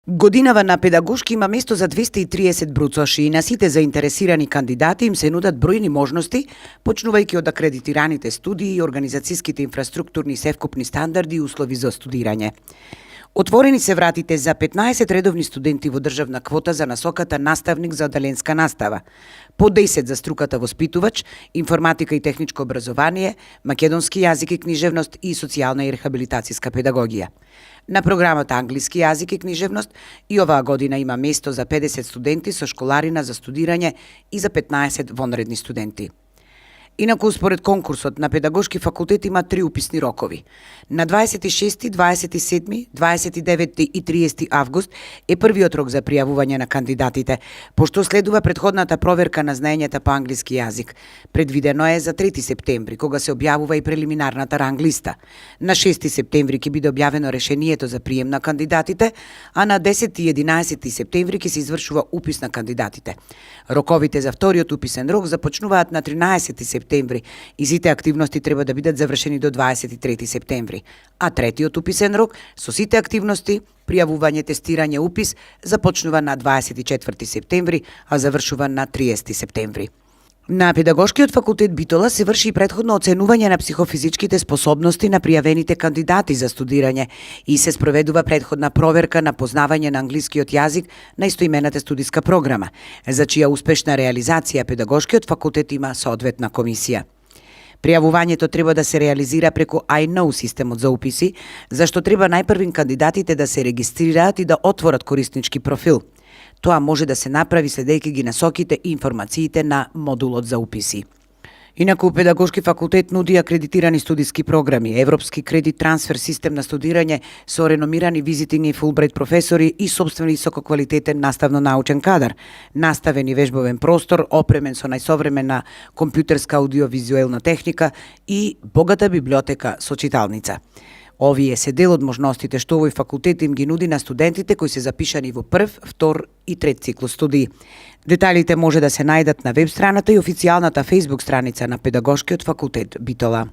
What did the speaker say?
Годинава на педагошки има место за 230 бруцоши и на сите заинтересирани кандидати им се нудат бројни можности, почнувајќи од акредитираните студии и организацијските инфраструктурни севкупни стандарди и услови за студирање. Отворени се вратите за 15 редовни студенти во државна квота за насоката наставник за оддаленска настава, по 10 за струката воспитувач, информатика и техничко образование, македонски јазик и книжевност и социјална и рехабилитацијска педагогија. На програмата англиски јазик и книжевност и оваа година има место за 50 студенти со школарина за студирање и за 15 вонредни студенти. Инаку, според конкурсот на педагошки факултет има 3 уписни рокови. На 26, 27, 29 и 30 август е првиот рок за пријавување на кандидатите, пошто следува претходната проверка на знаењата по англиски јазик. Предвидено е за 3 септември, кога се објавува и прелиминарната ранглиста. На 6 септември ќе биде објавено решението за прием на кандидатите, а на 10 и 11 септември ќе се извршува упис на кандидатите. Роковите за вториот уписен рок започнуваат на 13 септември и сите активности треба да бидат завршени до 23 септември, а третиот уписен рок со сите активности, пријавување, тестирање, упис започнува на 24 септември, а завршува на 30 септември. На педагошкиот факултет Битола се врши и претходно оценување на психофизичките способности на пријавените кандидати за студирање и се спроведува претходна проверка на познавање на англискиот јазик на истоимената студиска програма, за чија успешна реализација педагошкиот факултет има соодветна комисија. Пријавувањето треба да се реализира преку iKnow системот за уписи, зашто треба најпрвин кандидатите да се регистрираат и да отворат кориснички профил. Тоа може да се направи следејќи ги насоките и информациите на модулот за уписи. Инаку, педагошки факултет нуди акредитирани студиски програми, европски кредит трансфер систем на студирање со реномирани визитинг и фулбрайт професори и собствен висококвалитетен наставно-научен кадар, наставен и вежбовен простор, опремен со најсовремена компјутерска аудиовизуелна техника и богата библиотека со читалница. Овие се дел од можностите што овој факултет им ги нуди на студентите кои се запишани во прв, втор и трет циклус студии. Деталите може да се најдат на веб страната и официјалната Facebook страница на педагошкиот факултет Битола.